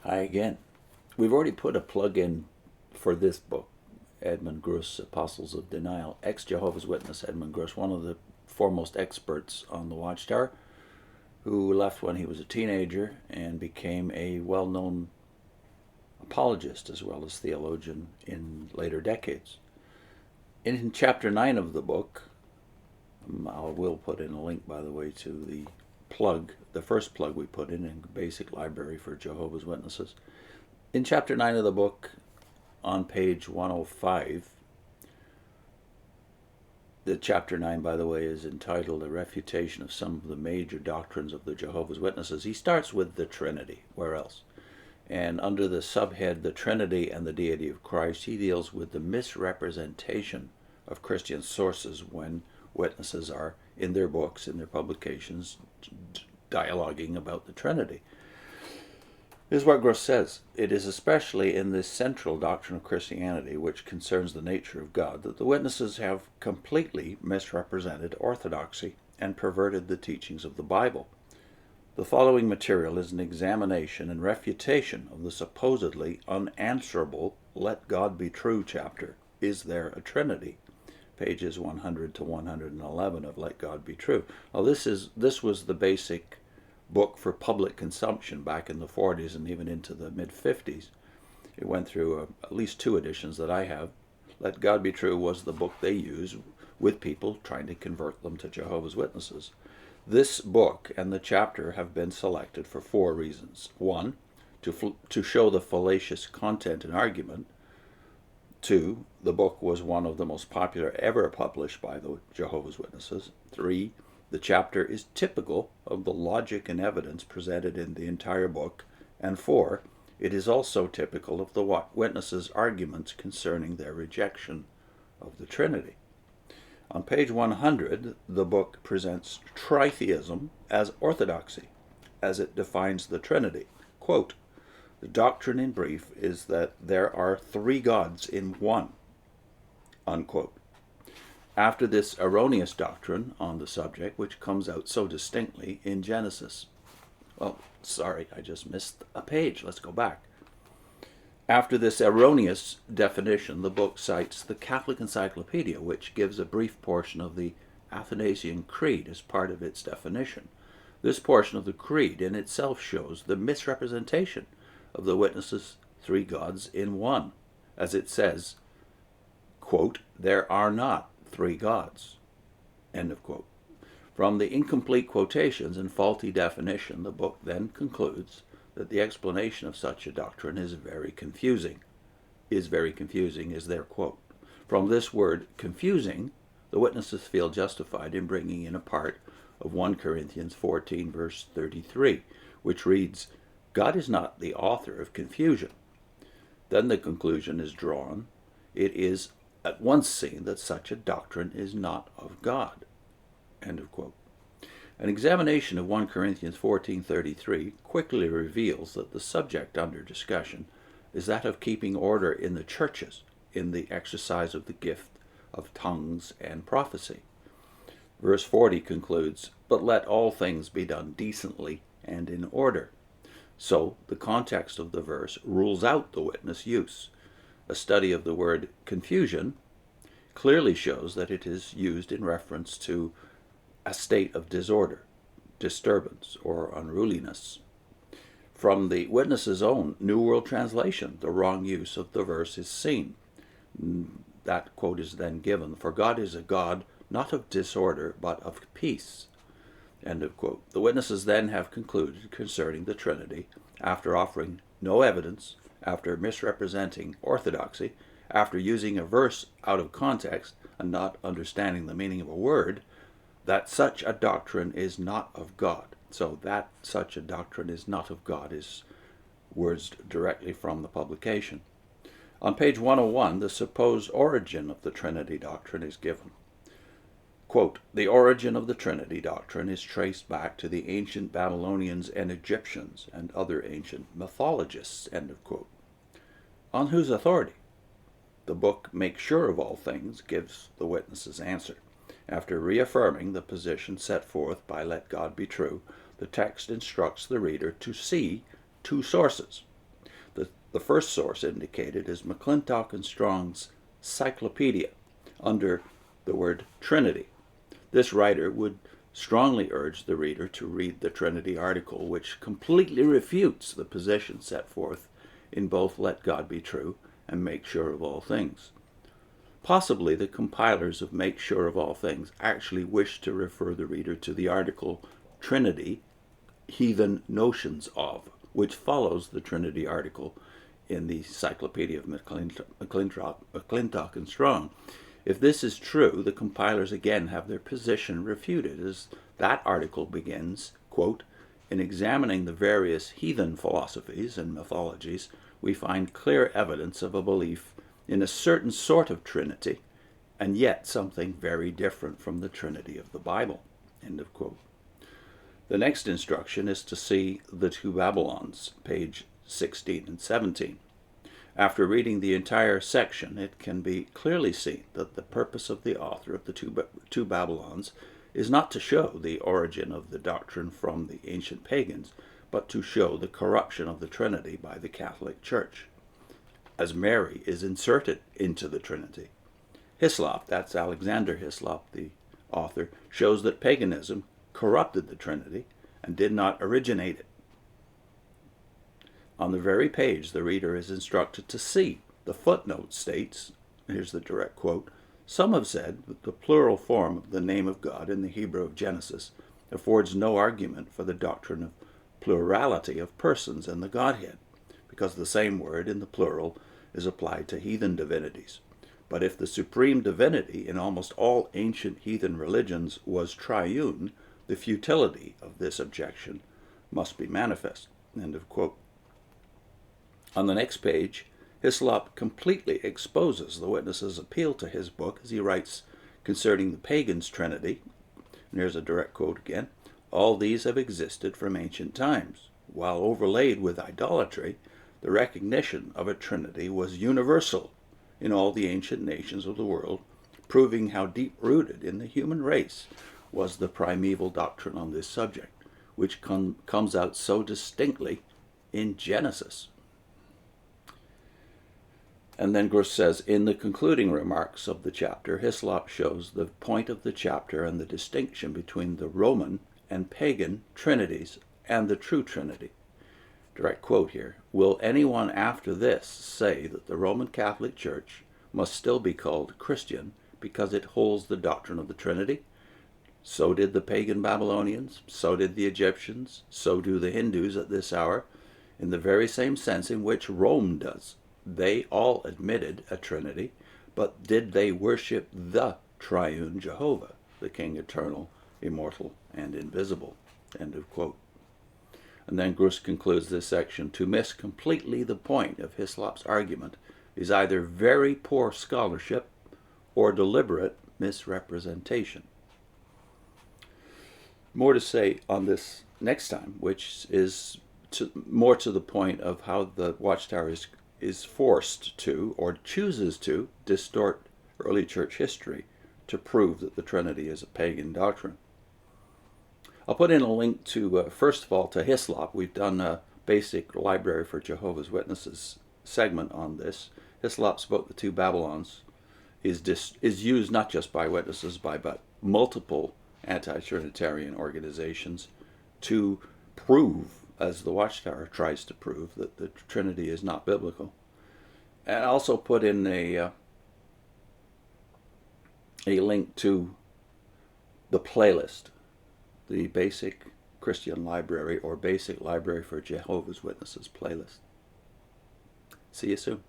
Hi again. We've already put a plug in for this book, Edmond Gruss, Apostles of Denial. Ex-Jehovah's Witness Edmond Gruss, one of the foremost experts on the Watchtower, who left when he was a teenager and became a well-known apologist as well as theologian in later decades. In chapter 9 of the book, I will put in a link, by the way, to the first plug we put in Basic Library for Jehovah's Witnesses. In chapter 9 of the book, on page 105, the chapter 9, by the way, is entitled A Refutation of Some of the Major Doctrines of the Jehovah's Witnesses. He starts with the Trinity. Where else? And under the subhead, the Trinity and the Deity of Christ, he deals with the misrepresentation of Christian sources when witnesses are, in their books, in their publications, dialoguing about the Trinity. This is what Gruss says. It is especially in this central doctrine of Christianity, which concerns the nature of God, that the witnesses have completely misrepresented orthodoxy and perverted the teachings of the Bible. The following material is an examination and refutation of the supposedly unanswerable Let God Be True chapter, Is There a Trinity? Pages 100 to 111 of Let God Be True. Now this was the basic book for public consumption back in the 40s and even into the mid-50s. It went through at least 2 editions that I have. Let God Be True was the book they used with people trying to convert them to Jehovah's Witnesses. This book and the chapter have been selected for 4 reasons. 1, to show the fallacious content and argument. 2, the book was one of the most popular ever published by the Jehovah's Witnesses. 3, the chapter is typical of the logic and evidence presented in the entire book. And 4, it is also typical of the witnesses' arguments concerning their rejection of the Trinity. On page 100, the book presents tritheism as orthodoxy, as it defines the Trinity. Quote, the doctrine in brief is that there are 3 gods in one, unquote. After this erroneous doctrine on the subject, which comes out so distinctly in Genesis. Well, sorry, I just missed a page. Let's go back. After this erroneous definition, the book cites the Catholic Encyclopedia, which gives a brief portion of the Athanasian Creed as part of its definition. This portion of the Creed in itself shows the misrepresentation of the witnesses' 3 gods in one, as it says, quote, there are not 3 gods, end of quote. From the incomplete quotations and faulty definition, the book then concludes that the explanation of such a doctrine is very confusing. Is their quote. From this word confusing, the witnesses feel justified in bringing in a part of 1 Corinthians 14, verse 33, which reads, God is not the author of confusion. Then the conclusion is drawn. It is at once seen that such a doctrine is not of God. End of quote. An examination of 1 Corinthians 14:33 quickly reveals that the subject under discussion is that of keeping order in the churches in the exercise of the gift of tongues and prophecy. Verse 40 concludes, but let all things be done decently and in order. So the context of the verse rules out the witness use. A study of the word confusion clearly shows that it is used in reference to a state of disorder, disturbance, or unruliness. From the witness's own New World Translation, the wrong use of the verse is seen. That quote is then given, for God is a God not of disorder, but of peace. End of quote. The witnesses then have concluded concerning the Trinity, after offering no evidence, after misrepresenting orthodoxy, after using a verse out of context and not understanding the meaning of a word, that such a doctrine is not of God. So that such a doctrine is not of God is words directly from the publication. On page 101, the supposed origin of the Trinity doctrine is given. Quote, the origin of the Trinity doctrine is traced back to the ancient Babylonians and Egyptians and other ancient mythologists, end of quote. On whose authority? The book Make Sure of All Things gives the witness's answer. After reaffirming the position set forth by Let God Be True, the text instructs the reader to see 2 sources. The first source indicated is McClintock Strong's Cyclopedia under the word Trinity. This writer would strongly urge the reader to read the Trinity article, which completely refutes the position set forth in both Let God Be True and Make Sure of All Things. Possibly the compilers of Make Sure of All Things actually wish to refer the reader to the article Trinity, Heathen Notions of, which follows the Trinity article in the Cyclopedia of McClintock Strong. If this is true, the compilers again have their position refuted, as that article begins, quote, "In examining the various heathen philosophies and mythologies, we find clear evidence of a belief in a certain sort of Trinity, and yet something very different from the Trinity of the Bible." End of quote. The next instruction is to see The Two Babylons, page 16 and 17. After reading the entire section, it can be clearly seen that the purpose of the author of The Two Babylons is not to show the origin of the doctrine from the ancient pagans, but to show the corruption of the Trinity by the Catholic Church, as Mary is inserted into the Trinity. Hislop, that's Alexander Hislop, the author, shows that paganism corrupted the Trinity and did not originate it. On the very page, the reader is instructed to see. The footnote states, here's the direct quote, "Some have said that the plural form of the name of God in the Hebrew of Genesis affords no argument for the doctrine of plurality of persons in the Godhead, because the same word in the plural is applied to heathen divinities. But if the supreme divinity in almost all ancient heathen religions was triune, the futility of this objection must be manifest." End of quote. On the next page, Hislop completely exposes the witness's appeal to his book as he writes concerning the pagans' Trinity, and here's a direct quote again, "All these have existed from ancient times. While overlaid with idolatry, the recognition of a Trinity was universal in all the ancient nations of the world, proving how deep-rooted in the human race was the primeval doctrine on this subject, which comes out so distinctly in Genesis." And then Gruss says, in the concluding remarks of the chapter, Hislop shows the point of the chapter and the distinction between the Roman and pagan trinities and the true Trinity. Direct quote here, "Will anyone after this say that the Roman Catholic Church must still be called Christian because it holds the doctrine of the Trinity? So did the pagan Babylonians, so did the Egyptians, so do the Hindus at this hour, in the very same sense in which Rome does. They all admitted a Trinity, but did they worship the triune Jehovah, the King eternal, immortal, and invisible?" End of quote. And then Gruss concludes this section, "To miss completely the point of Hislop's argument is either very poor scholarship or deliberate misrepresentation." More to say on this next time, which is more to the point of how the Watchtower is forced to, or chooses to, distort early church history to prove that the Trinity is a pagan doctrine. I'll put in a link to, first of all, to Hislop. We've done a basic library for Jehovah's Witnesses segment on this. Hislop's book, The Two Babylons, is used not just by witnesses, but multiple anti-Trinitarian organizations to prove, as the Watchtower tries to prove, that the Trinity is not biblical. And I also put in a link to the playlist, the Basic Christian Library or Basic Library for Jehovah's Witnesses playlist. See you soon.